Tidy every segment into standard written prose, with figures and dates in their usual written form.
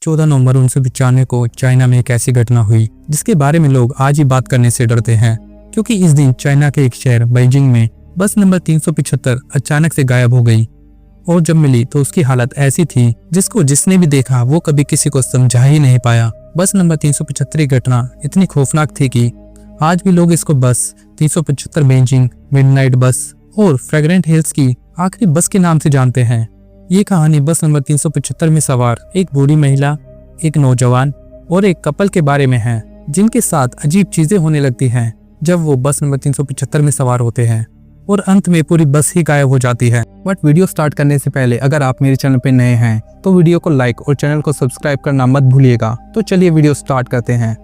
14 नवंबर 1995 को चाइना में एक ऐसी घटना हुई जिसके बारे में लोग आज ही बात करने से डरते हैं, क्योंकि इस दिन चाइना के एक शहर बीजिंग में बस नंबर 375 अचानक से गायब हो गई। और जब मिली तो उसकी हालत ऐसी थी जिसको जिसने भी देखा वो कभी किसी को समझा ही नहीं पाया। बस नंबर 375 की घटना इतनी खौफनाक थी कि आज भी लोग इसको बस 375 बीजिंग मिडनाइट बस और फ्रेग्रेंट हिल्स की आखिरी बस के नाम से जानते हैं। ये कहानी बस नंबर 375 में सवार एक बूढ़ी महिला, एक नौजवान और एक कपल के बारे में है, जिनके साथ अजीब चीजें होने लगती हैं जब वो बस नंबर 375 में सवार होते हैं और अंत में पूरी बस ही गायब हो जाती है। बट वीडियो स्टार्ट करने से पहले अगर आप मेरे चैनल पे नए हैं तो वीडियो को लाइक और चैनल को सब्सक्राइब करना मत भूलिएगा। तो चलिए वीडियो स्टार्ट करते हैं।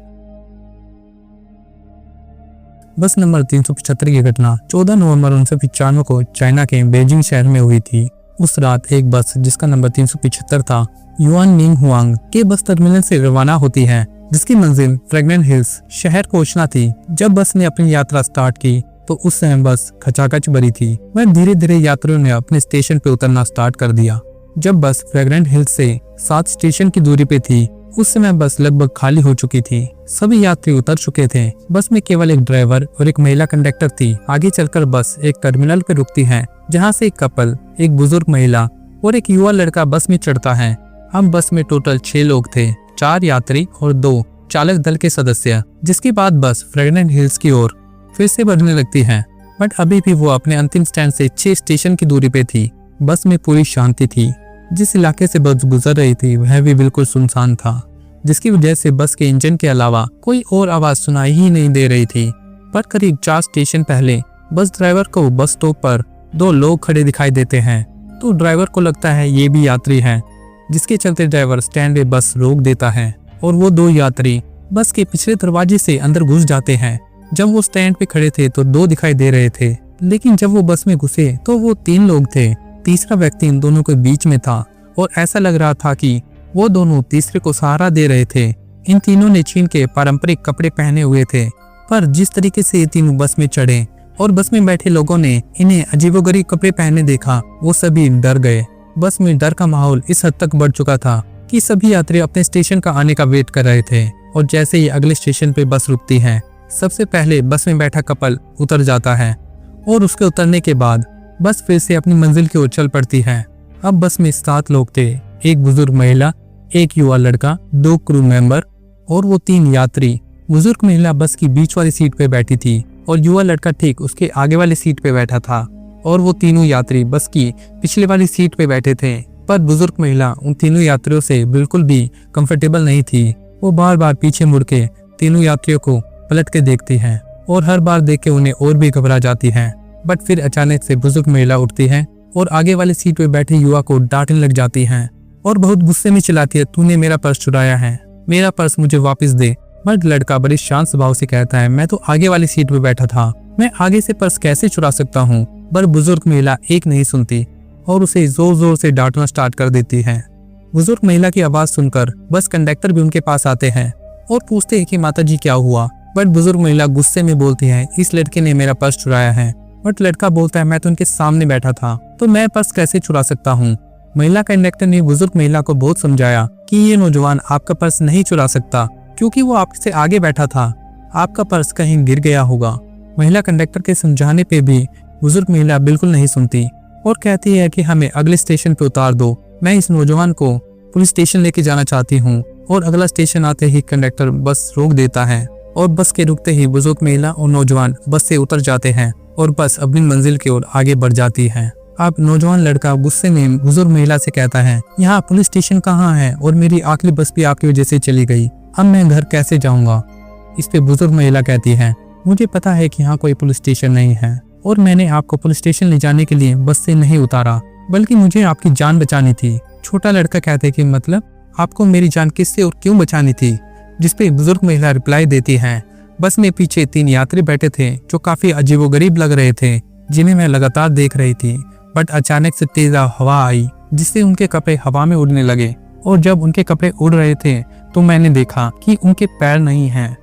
बस नंबर 375 की घटना 14 नवंबर 1995 को चाइना के बीजिंग शहर में हुई थी। उस रात एक बस जिसका नंबर 375 था युआनमिंग हुआंग के बस टर्मिनल से रवाना होती है, जिसकी मंजिल फ्रेग्रेंट हिल्स शहर घोषणा थी। जब बस ने अपनी यात्रा स्टार्ट की तो उस समय बस खचाखच भरी थी। वह धीरे धीरे यात्रियों ने अपने स्टेशन पे उतरना स्टार्ट कर दिया। जब बस फ्रेग्रेंट हिल्स से 7 स्टेशन की दूरी पे थी उस समय बस लगभग खाली हो चुकी थी। सभी यात्री उतर चुके थे। बस में केवल एक ड्राइवर और एक महिला कंडक्टर थी। आगे चलकर बस एक टर्मिनल पे रुकती है, जहां से एक कपल, एक बुजुर्ग महिला और एक युवा लड़का बस में चढ़ता है। हम बस में टोटल 6 लोग थे, 4 यात्री और 2 चालक दल के सदस्य। जिसके बाद बस फ्रेग्रेंट हिल्स की ओर फिर से बढ़ने लगती है। बट अभी भी वो अपने अंतिम स्टैंड से 6 स्टेशन की दूरी पे थी। बस में पूरी शांति थी। जिस इलाके से बस गुजर रही थी वह भी बिल्कुल सुनसान था, जिसकी वजह से बस के इंजन के अलावा कोई और आवाज सुनाई ही नहीं दे रही थी। पर करीब 4 स्टेशन पहले बस ड्राइवर को बस स्टॉप पर 2 लोग खड़े दिखाई देते हैं। तो ड्राइवर को लगता है ये भी यात्री हैं, जिसके चलते ड्राइवर स्टैंड पे बस रोक देता है और वो 2 यात्री बस के पिछले दरवाजे से अंदर घुस जाते हैं। जब वो स्टैंड पे खड़े थे तो 2 दिखाई दे रहे थे, लेकिन जब वो बस में घुसे तो वो 3 लोग थे। तीसरा व्यक्ति इन दोनों के बीच में था और ऐसा लग रहा था कि वो दोनों तीसरे को सहारा दे रहे थे। इन तीनों ने चीन के पारंपरिक कपड़े पहने हुए थे, पर जिस तरीके से ये तीनों बस में चढ़े और बस में बैठे लोगों ने इन्हें अजीबोगरीब कपड़े पहने देखा, वो सभी डर गए। बस में डर का माहौल इस हद तक बढ़ चुका था कि सभी यात्री अपने स्टेशन का आने का वेट कर रहे थे। और जैसे ही अगले स्टेशन पे बस रुकती है, सबसे पहले बस में बैठा कपल उतर जाता है और उसके उतरने के बाद बस फिर से अपनी मंजिल की ओर चल पड़ती है। अब बस में 7 लोग थे, एक बुजुर्ग महिला, एक युवा लड़का, 2 क्रू मेंबर और वो 3 यात्री। बुजुर्ग महिला बस की बीच वाली सीट पे बैठी थी और युवा लड़का ठीक उसके आगे वाली सीट पे बैठा था और वो तीनों यात्री बस की पिछले वाली सीट पे बैठे थे। पर बुजुर्ग महिला उन तीनों यात्रियों से बिल्कुल भी कंफर्टेबल नहीं थी। वो बार बार पीछे मुड़ के तीनों यात्रियों को पलट के देखती है और हर बार देख के उन्हें और भी घबरा जाती है। बट फिर अचानक से बुजुर्ग महिला उठती है और आगे वाली सीट पे बैठे युवा को डांटने लग जाती है और बहुत गुस्से में चिल्लाती है, तूने मेरा पर्स चुराया है, मेरा पर्स मुझे वापस दे। बट लड़का बड़े शांत स्वभाव से कहता है, मैं तो आगे वाली सीट पे बैठा था, मैं आगे से पर्स कैसे चुरा सकता हूँ। पर बुजुर्ग महिला एक नहीं सुनती और उसे जोर जोर से डांटना स्टार्ट कर देती है। बुजुर्ग महिला की आवाज सुनकर बस कंडक्टर भी उनके पास आते हैं और पूछते हैं कि माताजी क्या हुआ। बट बुजुर्ग महिला गुस्से में बोलती है, इस लड़के ने मेरा पर्स चुराया है। बट लड़का बोलता है, मैं तो उनके सामने बैठा था, तो मैं पर्स कैसे चुरा सकता हूँ। महिला कंडक्टर ने बुजुर्ग महिला को बहुत समझाया कि ये नौजवान आपका पर्स नहीं चुरा सकता, क्योंकि वो आपसे आगे बैठा था, आपका पर्स कहीं गिर गया होगा। महिला कंडक्टर के समझाने पे भी बुजुर्ग महिला बिल्कुल नहीं सुनती और कहती है कि हमें अगले स्टेशन पे उतार दो, मैं इस नौजवान को पुलिस स्टेशन लेके जाना चाहती हूँ। और अगला स्टेशन आते ही कंडक्टर बस रोक देता है और बस के रुकते ही बुजुर्ग महिला और नौजवान बस से उतर जाते हैं और बस अपनी मंजिल की ओर आगे बढ़ जाती है। अब नौजवान लड़का गुस्से में बुजुर्ग महिला से कहता है, यहाँ पुलिस स्टेशन कहाँ है और मेरी आखिरी बस भी आपकी वजह से चली गई, अब मैं घर कैसे जाऊंगा। इस पे बुजुर्ग महिला कहती है, मुझे पता है कि यहाँ कोई पुलिस स्टेशन नहीं है और मैंने आपको पुलिस स्टेशन ले जाने के लिए बस से नहीं उतारा, बल्कि मुझे आपकी जान बचानी थी। छोटा लड़का कहते कि मतलब आपको मेरी जान किससे और क्यों बचानी थी। जिसपे बुजुर्ग महिला रिप्लाई देती है, बस में पीछे 3 यात्री बैठे थे जो काफी अजीबोगरीब लग रहे थे, जिन्हें मैं लगातार देख रही थी। बट अचानक से तेज हवा आई जिससे उनके कपड़े हवा में उड़ने लगे और जब उनके कपड़े उड़ रहे थे तो मैंने देखा कि उनके पैर नहीं हैं।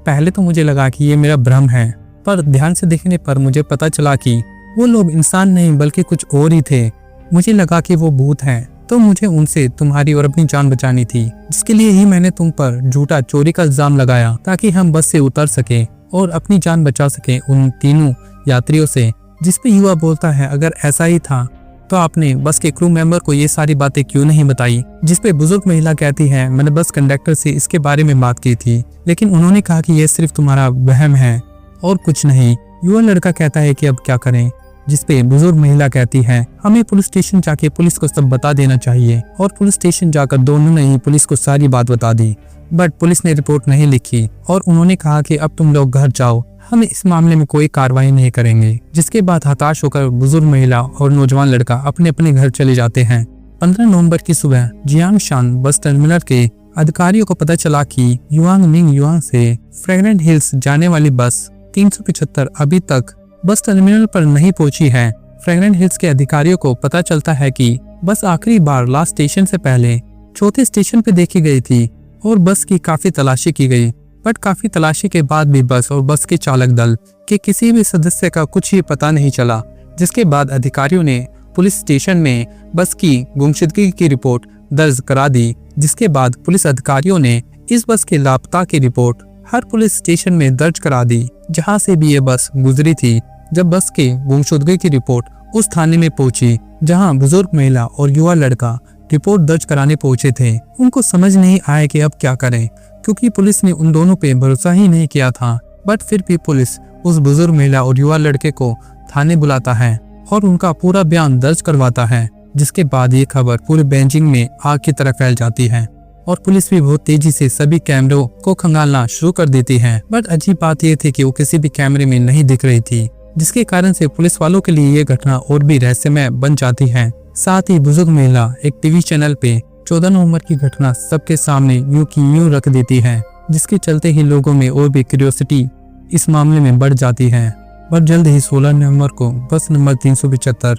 पहले तो मुझे लगा कि ये मेरा भ्रम है, पर ध्यान से देखने पर मुझे पता चला कि वो लोग इंसान नहीं बल्कि कुछ और ही थे। मुझे लगा कि वो भूत हैं तो मुझे उनसे तुम्हारी और अपनी जान बचानी थी, जिसके लिए ही मैंने तुम पर झूठा चोरी का इल्जाम लगाया ताकि हम बस से उतर सके और अपनी जान बचा सके उन तीनों यात्रियों से। जिस पे युवा बोलता है अगर ऐसा ही था तो आपने बस के क्रू मेंबर को ये सारी बातें क्यों नहीं बताई। जिस पे बुजुर्ग महिला कहती है मैंने बस कंडक्टर से इसके बारे में बात की थी, लेकिन उन्होंने कहा कि यह सिर्फ तुम्हारा वहम है और कुछ नहीं। युवा लड़का कहता है कि अब क्या करें, जिस पे बुजुर्ग महिला कहती है हमें पुलिस स्टेशन जाके पुलिस को सब बता देना चाहिए। और पुलिस स्टेशन जाकर दोनों ने ही पुलिस को सारी बात बता दी, बट पुलिस ने रिपोर्ट नहीं लिखी और उन्होंने कहा कि अब तुम लोग घर जाओ, हम इस मामले में कोई कार्रवाई नहीं करेंगे। जिसके बाद हताश होकर बुजुर्ग महिला और नौजवान लड़का अपने अपने घर चले जाते हैं। 15 नवंबर की सुबह जियांगशान बस टर्मिनल के अधिकारियों को पता चला कि युआंग निंग युआंग से फ्रेग्रेंट हिल्स जाने वाली बस 375 अभी तक बस टर्मिनल पर नहीं पहुंची है। फ्रेग्रेंट हिल्स के अधिकारियों को पता चलता है कि बस आखिरी बार लास्ट स्टेशन से पहले चौथे स्टेशन पे देखी गई थी और बस की काफी तलाशी की गई, बट काफी तलाशी के बाद भी बस और बस के चालक दल के किसी भी सदस्य का कुछ ही पता नहीं चला। जिसके बाद अधिकारियों ने पुलिस स्टेशन में बस की गुमशुदगी की रिपोर्ट दर्ज करा दी। जिसके बाद पुलिस अधिकारियों ने इस बस के लापता की रिपोर्ट हर पुलिस स्टेशन में दर्ज करा दी जहां से भी ये बस गुजरी थी। जब बस के गुमशुदगी की रिपोर्ट उस थाने में पहुंची जहां बुजुर्ग महिला और युवा लड़का रिपोर्ट दर्ज कराने पहुंचे थे, उनको समझ नहीं आया कि अब क्या करें, क्योंकि पुलिस ने उन दोनों पे भरोसा ही नहीं किया था। बट फिर भी पुलिस उस बुजुर्ग महिला और युवा लड़के को थाने बुलाता है और उनका पूरा बयान दर्ज करवाता है। जिसके बाद ये खबर पूरे बेजिंग में आग की तरह फैल जाती है और पुलिस भी बहुत तेजी से सभी कैमरों को खंगालना शुरू कर देती है। बट अजीब बात यह थी कि वो किसी भी कैमरे में नहीं दिख रही थी, जिसके कारण से पुलिस वालों के लिए ये घटना और भी रहस्यमय बन जाती है। साथ ही बुजुर्ग महिला एक टीवी चैनल पे 14 नवंबर की घटना सबके सामने यूं की यूं रख देती है, जिसके चलते ही लोगों में और भी क्यूरियोसिटी इस मामले में बढ़ जाती है। पर जल्द ही 16 नवंबर को बस नंबर 375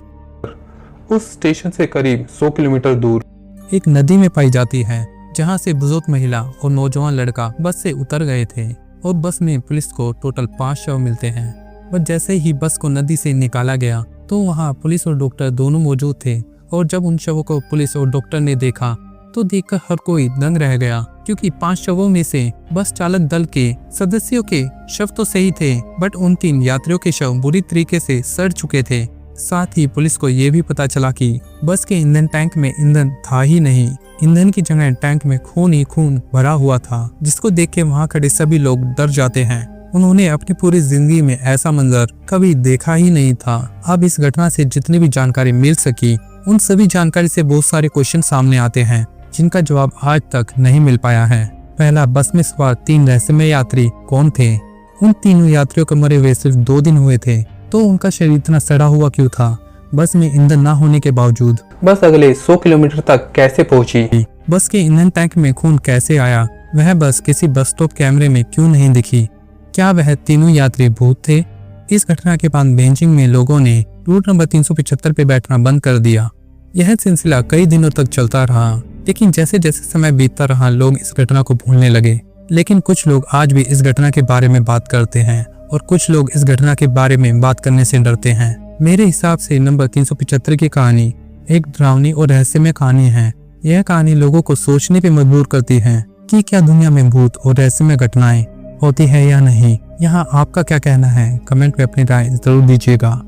उस स्टेशन से करीब 100 किलोमीटर दूर एक नदी में पाई जाती है, जहां से बुजुर्ग महिला और नौजवान लड़का बस से उतर गए थे और बस में पुलिस को टोटल 5 शव मिलते हैं। पर जैसे ही बस को नदी से निकाला गया तो वहां पुलिस और डॉक्टर दोनों मौजूद थे और जब उन शवों को पुलिस और डॉक्टर ने देखा तो देखकर हर कोई दंग रह गया, क्योंकि 5 शवों में से बस चालक दल के सदस्यों के शव तो सही थे, बट उन 3 यात्रियों के शव बुरी तरीके से सड़ चुके थे। साथ ही पुलिस को यह भी पता चला कि बस के ईंधन टैंक में ईंधन था ही नहीं, ईंधन की जगह टैंक में खून ही खून भरा हुआ था, जिसको देख के वहाँ खड़े सभी लोग डर जाते हैं। उन्होंने अपनी पूरी जिंदगी में ऐसा मंजर कभी देखा ही नहीं था। अब इस घटना से जितनी भी जानकारी मिल सकी, उन सभी जानकारी से बहुत सारे क्वेश्चन सामने आते हैं जिनका जवाब आज तक नहीं मिल पाया है। पहला, बस में सवार 3 रहस्यमय यात्री कौन थे? उन तीनों यात्रियों को मरे हुए सिर्फ 2 दिन हुए थे, तो उनका शरीर इतना सड़ा हुआ क्यों था? बस में ईंधन ना होने के बावजूद बस अगले 100 किलोमीटर तक कैसे पहुंची? बस के ईंधन टैंक में खून कैसे आया? वह बस किसी बस स्टॉप कैमरे में क्यों नहीं दिखी? क्या वह तीनों यात्री भूत थे? इस घटना के बाद बेजिंग में लोगों ने रूट नंबर 375 पे बैठना बंद कर दिया। यह सिलसिला कई दिनों तक चलता रहा, लेकिन जैसे जैसे समय बीतता रहा लोग इस घटना को भूलने लगे। लेकिन कुछ लोग आज भी इस घटना के बारे में बात करते हैं और कुछ लोग इस घटना के बारे में बात करने से डरते हैं। मेरे हिसाब से नंबर 375 की कहानी एक डरावनी और रहस्यमय कहानी है। यह कहानी लोगों को सोचने पे मजबूर करती है कि क्या दुनिया में भूत और रहस्यमय घटनाएं होती है या नहीं। यहाँ आपका क्या कहना है? कमेंट में अपनी राय जरूर दीजिएगा।